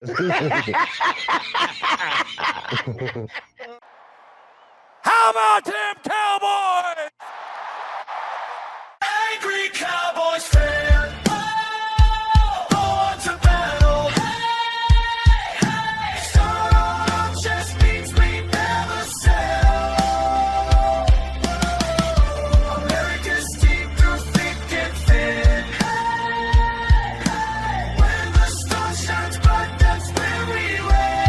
How about them Cowboys? Angry Cowboys Fan. Born to battle. Some just means we never sell. America's team through thick and thin. When the sun shines bright, that's where we win.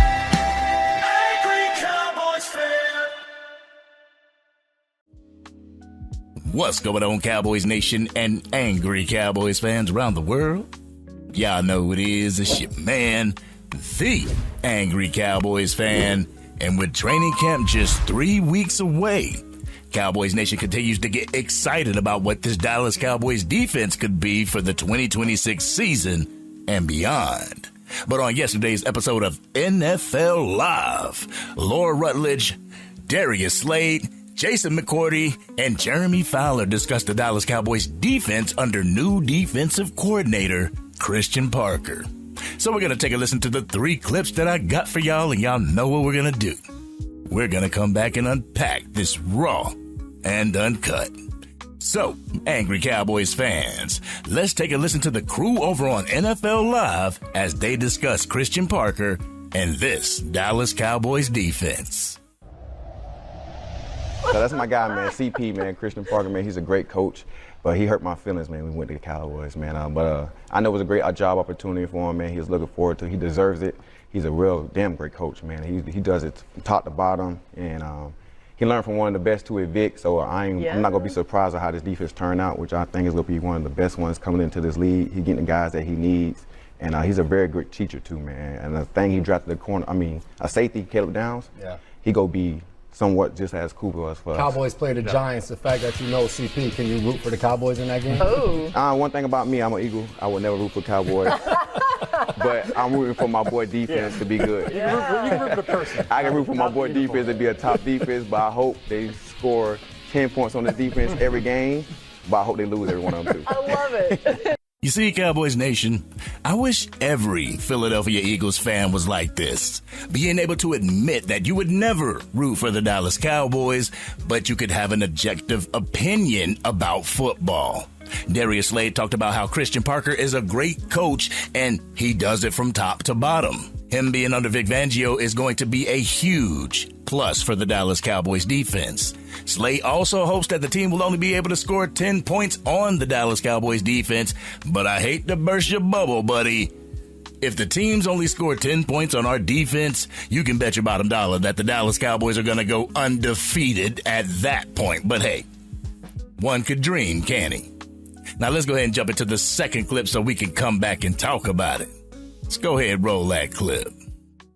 Angry Cowboys Fan. What's going on, Cowboys Nation and Angry Cowboys fans around the world? Y'all know who it is. It's your man, the Angry Cowboys Fan. And with training camp just 3 weeks away, Cowboys Nation continues to get excited about what this Dallas Cowboys defense could be for the 2026 season and beyond. But on yesterday's episode of NFL Live, Laura Rutledge, Darius Slay, Jason McCourty, and Jeremy Fowler discussed the Dallas Cowboys defense under new defensive coordinator, Christian Parker. So we're going to take a listen to the 3 clips that I got for y'all, and y'all know what we're going to do. We're going to come back and unpack this raw and uncut. So, Angry Cowboys fans, let's take a listen to the crew over on NFL Live as they discuss Christian Parker and this Dallas Cowboys defense. So that's my guy, man. CP, man. Christian Parker, man. He's a great coach, but he hurt my feelings, man. We went to the Cowboys, man. I know it was a great job opportunity for him, man. He was looking forward to it. He deserves it. He's a real damn great coach, man. He does it from top to bottom, and he learned from one of the best to evict. So I'm not gonna be surprised at how this defense turned out, which I think is gonna be one of the best ones coming into this league. He's getting the guys that he needs, and he's a very good teacher too, man. And the thing he drafted a safety, Caleb Downs. Yeah. He go be somewhat just as Cooper was for us. Cowboys play the Giants. The fact that you know CP, can you root for the Cowboys in that game? Oh. One thing about me, I'm an Eagle. I would never root for Cowboys. But I'm rooting for my boy defense to be good. You can root for the person. I can root for my boy defense to be a top defense, but I hope they score 10 points on the defense every game, but I hope they lose every one of them too. I love it. You see, Cowboys Nation, I wish every Philadelphia Eagles fan was like this, being able to admit that you would never root for the Dallas Cowboys, but you could have an objective opinion about football. Darius Slay talked about how Christian Parker is a great coach, and he does it from top to bottom. Him being under Vic Fangio is going to be a huge plus for the Dallas Cowboys defense. Slay also hopes that the team will only be able to score 10 points on the Dallas Cowboys defense, but I hate to burst your bubble, buddy. If the teams only score 10 points on our defense, you can bet your bottom dollar that the Dallas Cowboys are going to go undefeated at that point. But hey, one could dream, can't he? Now let's go ahead and jump into the second clip so we can come back and talk about it. Let's go ahead and roll that clip.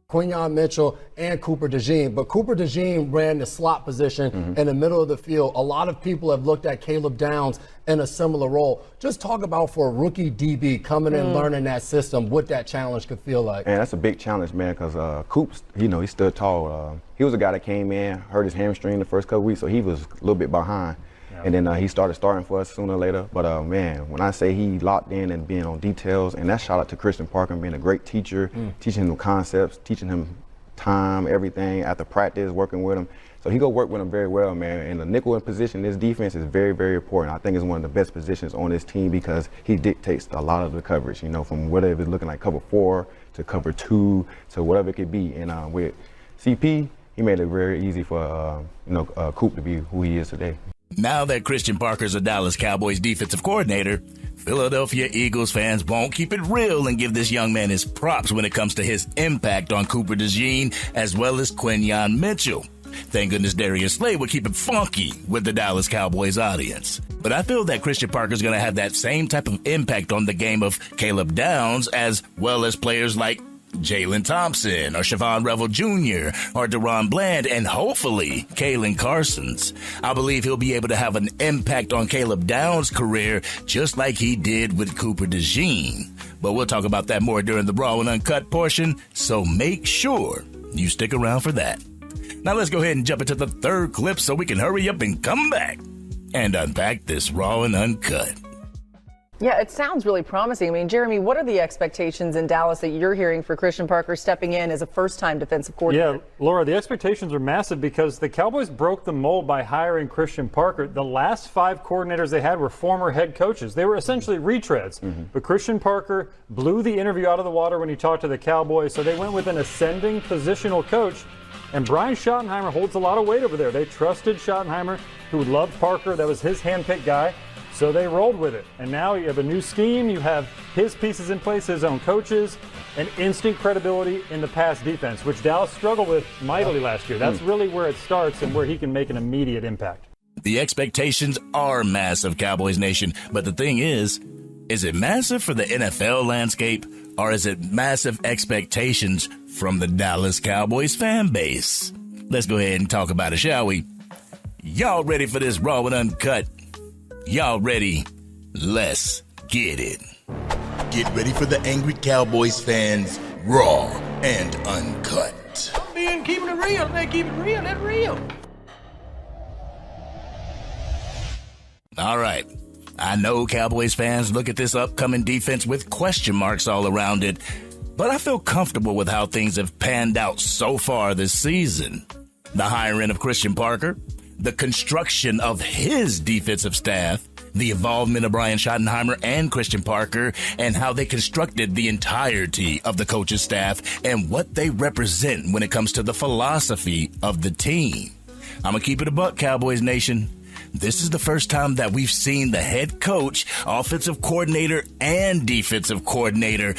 Quinyon Mitchell and Cooper DeJean, but Cooper DeJean ran the slot position in the middle of the field. A lot of people have looked at Caleb Downs in a similar role. Just talk about for a rookie DB coming in, learning that system, what that challenge could feel like. And that's a big challenge, man, because Coops, he stood tall. He was a guy that came in, hurt his hamstring the first couple weeks, so he was a little bit behind. And then he started starting for us sooner or later. But, man, when I say he locked in and being on details, and that's shout out to Christian Parker being a great teacher, teaching him concepts, teaching him time, everything, after practice, working with him. So he go work with him very well, man. And the nickel position, this defense is very, very important. I think it's one of the best positions on this team because he dictates a lot of the coverage, from whatever it's looking like cover 4 to cover 2 to whatever it could be. And with CP, he made it very easy for, Coop to be who he is today. Now that Christian Parker's a Dallas Cowboys defensive coordinator, Philadelphia Eagles fans won't keep it real and give this young man his props when it comes to his impact on Cooper DeJean as well as Quinyon Mitchell. Thank goodness Darius Slay would keep it funky with the Dallas Cowboys audience. But I feel that Christian Parker's going to have that same type of impact on the game of Caleb Downs as well as players like Jalen Thompson or Siobhan Revel Jr. or Deron Bland and hopefully Kalen Carson's. I believe he'll be able to have an impact on Caleb Downs' career just like he did with Cooper DeJean. But we'll talk about that more during the Raw and Uncut portion, so make sure you stick around for that. Now let's go ahead and jump into the third clip so we can hurry up and come back and unpack this Raw and Uncut. Yeah, it sounds really promising. I mean, Jeremy, what are the expectations in Dallas that you're hearing for Christian Parker stepping in as a first-time defensive coordinator? Yeah, Laura, the expectations are massive because the Cowboys broke the mold by hiring Christian Parker. The last 5 coordinators they had were former head coaches. They were essentially retreads. But Christian Parker blew the interview out of the water when he talked to the Cowboys, so they went with an ascending positional coach. And Brian Schottenheimer holds a lot of weight over there. They trusted Schottenheimer, who loved Parker. That was his handpicked guy. So they rolled with it. And now you have a new scheme. You have his pieces in place, his own coaches, and instant credibility in the pass defense, which Dallas struggled with mightily last year. That's really where it starts and where he can make an immediate impact. The expectations are massive, Cowboys Nation. But the thing is it massive for the NFL landscape, or is it massive expectations from the Dallas Cowboys fan base? Let's go ahead and talk about it, shall we? Y'all ready for this Raw and Uncut? Y'all ready? Let's get it. Get ready for the Angry Cowboys fans, Raw and Uncut. I'm being keeping it real. They keep it real. That's real. All right. I know Cowboys fans look at this upcoming defense with question marks all around it, but I feel comfortable with how things have panned out so far this season. The hiring of Christian Parker, the construction of his defensive staff, the involvement of Brian Schottenheimer and Christian Parker, and how they constructed the entirety of the coach's staff and what they represent when it comes to the philosophy of the team. I'm going to keep it a buck, Cowboys Nation. This is the first time that we've seen the head coach, offensive coordinator, and defensive coordinator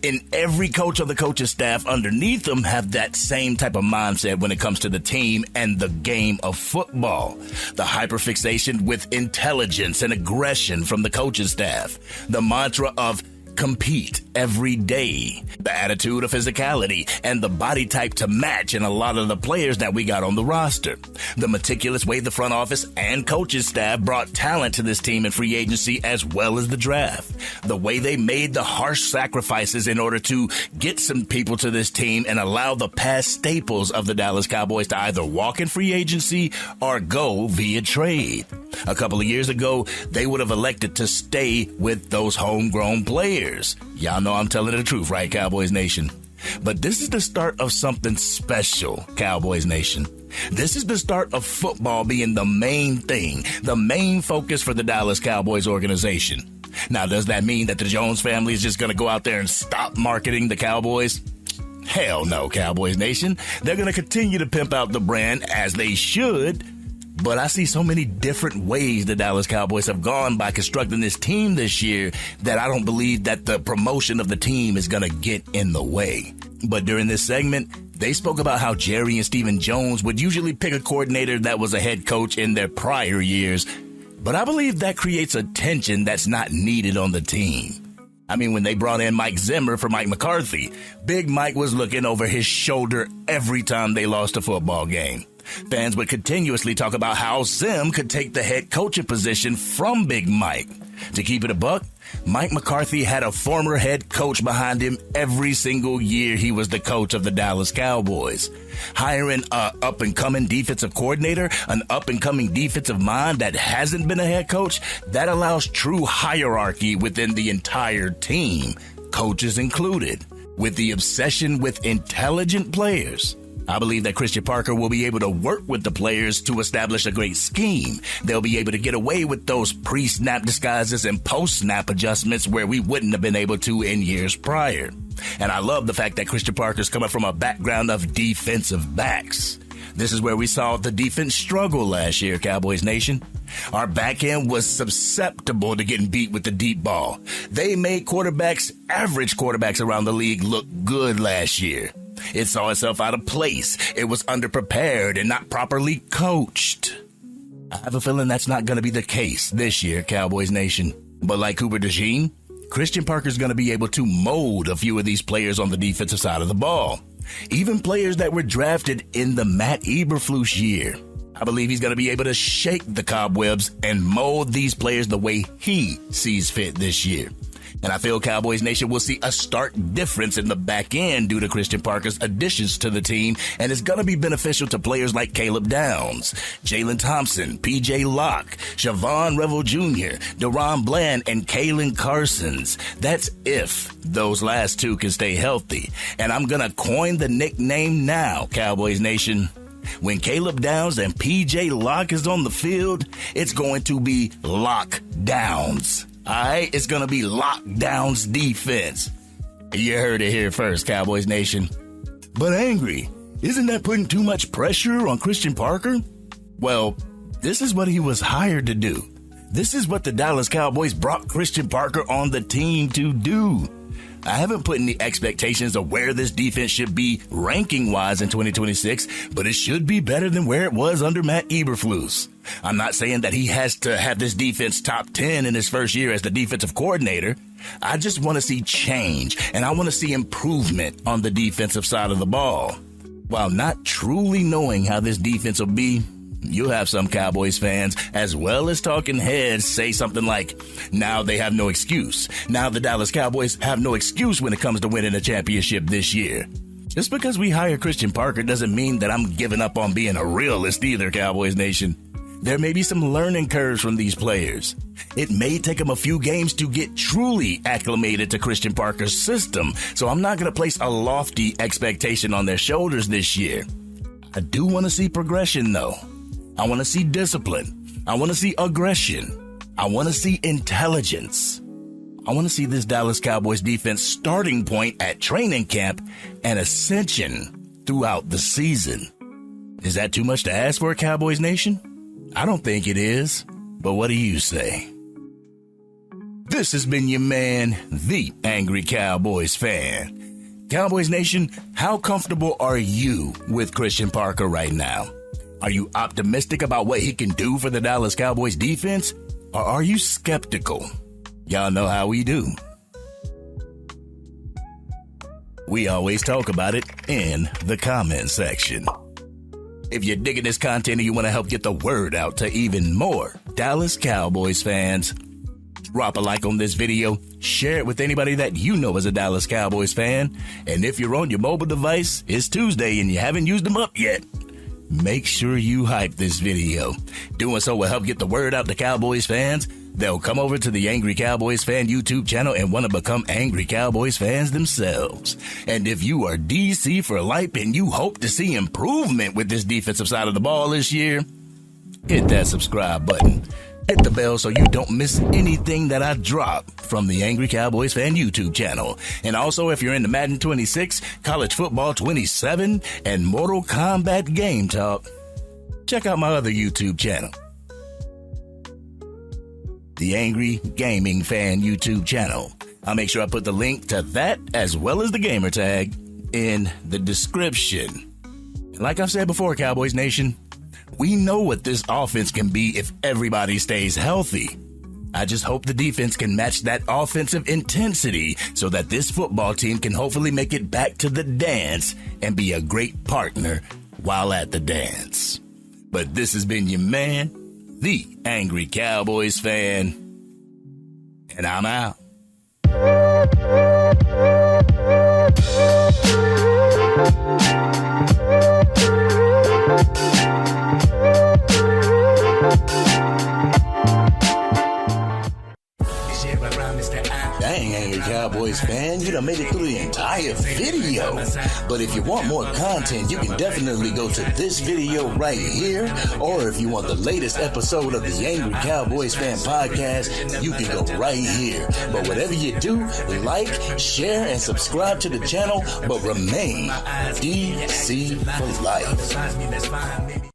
in every coach of the coach's staff underneath them have that same type of mindset when it comes to the team and the game of football. The hyperfixation with intelligence and aggression from the coach's staff. The mantra of compete every day. The attitude of physicality and the body type to match in a lot of the players that we got on the roster. The meticulous way the front office and coaching staff brought talent to this team in free agency as well as the draft. The way they made the harsh sacrifices in order to get some people to this team and allow the past staples of the Dallas Cowboys to either walk in free agency or go via trade. A couple of years ago, they would have elected to stay with those homegrown players. Y'all know I'm telling the truth, right, Cowboys Nation? But this is the start of something special, Cowboys Nation. This is the start of football being the main thing, the main focus for the Dallas Cowboys organization. Now, does that mean that the Jones family is just going to go out there and stop marketing the Cowboys? Hell no, Cowboys Nation. They're going to continue to pimp out the brand as they should. But I see so many different ways the Dallas Cowboys have gone by constructing this team this year that I don't believe that the promotion of the team is going to get in the way. But during this segment, they spoke about how Jerry and Stephen Jones would usually pick a coordinator that was a head coach in their prior years. But I believe that creates a tension that's not needed on the team. I mean, when they brought in Mike Zimmer for Mike McCarthy, Big Mike was looking over his shoulder every time they lost a football game. Fans would continuously talk about how Zim could take the head coaching position from Big Mike. To keep it a buck, Mike McCarthy had a former head coach behind him every single year he was the coach of the Dallas Cowboys. Hiring a up-and-coming defensive coordinator, an up-and-coming defensive mind that hasn't been a head coach, that allows true hierarchy within the entire team, coaches included, with the obsession with intelligent players. I believe that Christian Parker will be able to work with the players to establish a great scheme. They'll be able to get away with those pre-snap disguises and post-snap adjustments where we wouldn't have been able to in years prior. And I love the fact that Christian Parker's coming from a background of defensive backs. This is where we saw the defense struggle last year, Cowboys Nation. Our back end was susceptible to getting beat with the deep ball. They made average quarterbacks around the league look good last year. It saw itself out of place. It was underprepared and not properly coached. I have a feeling that's not going to be the case this year, Cowboys Nation. But like Cooper DeJean, Christian Parker's going to be able to mold a few of these players on the defensive side of the ball. Even players that were drafted in the Matt Eberflus year. I believe he's going to be able to shake the cobwebs and mold these players the way he sees fit this year. And I feel Cowboys Nation will see a stark difference in the back end due to Christian Parker's additions to the team, and it's going to be beneficial to players like Caleb Downs, Jalen Thompson, P.J. Locke, Siobhan Revel Jr., Deron Bland, and Kalen Carsons. That's if those last two can stay healthy. And I'm going to coin the nickname now, Cowboys Nation. When Caleb Downs and P.J. Locke is on the field, it's going to be lockdowns. All right, it's going to be lockdowns defense. You heard it here first, Cowboys Nation. But Angry, isn't that putting too much pressure on Christian Parker? Well, this is what he was hired to do. This is what the Dallas Cowboys brought Christian Parker on the team to do. I haven't put any expectations of where this defense should be ranking-wise in 2026, but it should be better than where it was under Matt Eberflus. I'm not saying that he has to have this defense top 10 in his first year as the defensive coordinator. I just want to see change, and I want to see improvement on the defensive side of the ball. While not truly knowing how this defense will be, you'll have some Cowboys fans, as well as talking heads, say something like, now they have no excuse. Now the Dallas Cowboys have no excuse when it comes to winning a championship this year. Just because we hire Christian Parker doesn't mean that I'm giving up on being a realist either, Cowboys Nation. There may be some learning curves from these players. It may take them a few games to get truly acclimated to Christian Parker's system, so I'm not going to place a lofty expectation on their shoulders this year. I do want to see progression, though. I want to see discipline. I want to see aggression. I want to see intelligence. I want to see this Dallas Cowboys defense starting point at training camp and ascension throughout the season. Is that too much to ask for, Cowboys Nation? I don't think it is, but what do you say? This has been your man, the Angry Cowboys Fan. Cowboys Nation, how comfortable are you with Christian Parker right now? Are you optimistic about what he can do for the Dallas Cowboys defense? Or are you skeptical? Y'all know how we do. We always talk about it in the comment section. If you're digging this content and you want to help get the word out to even more Dallas Cowboys fans, drop a like on this video, share it with anybody that you know is a Dallas Cowboys fan, and if you're on your mobile device, it's Tuesday and you haven't used them up yet, make sure you hype this video. Doing so will help get the word out to Cowboys fans. They'll come over to the Angry Cowboys Fan YouTube channel and want to become Angry Cowboys fans themselves. And if you are DC for life and you hope to see improvement with this defensive side of the ball this year, hit that subscribe button. Hit the bell so you don't miss anything that I drop from the Angry Cowboys Fan YouTube channel. And also, if you're into Madden 26, College Football 27, and Mortal Kombat Game Talk, check out my other YouTube channel, the Angry Gaming Fan YouTube channel. I'll make sure I put the link to that as well as the gamer tag in the description. And like I've said before, Cowboys Nation, we know what this offense can be if everybody stays healthy. I just hope the defense can match that offensive intensity so that this football team can hopefully make it back to the dance and be a great partner while at the dance. But this has been your man, the Angry Cowboys Fan, and I'm out. Dang, Angry Cowboys fan, you done made it through the entire video. But if you want more content, you can definitely go to this video right here. Or if you want the latest episode of the Angry Cowboys Fan podcast, you can go right here. But whatever you do, like, share, and subscribe to the channel, but remain DC for life.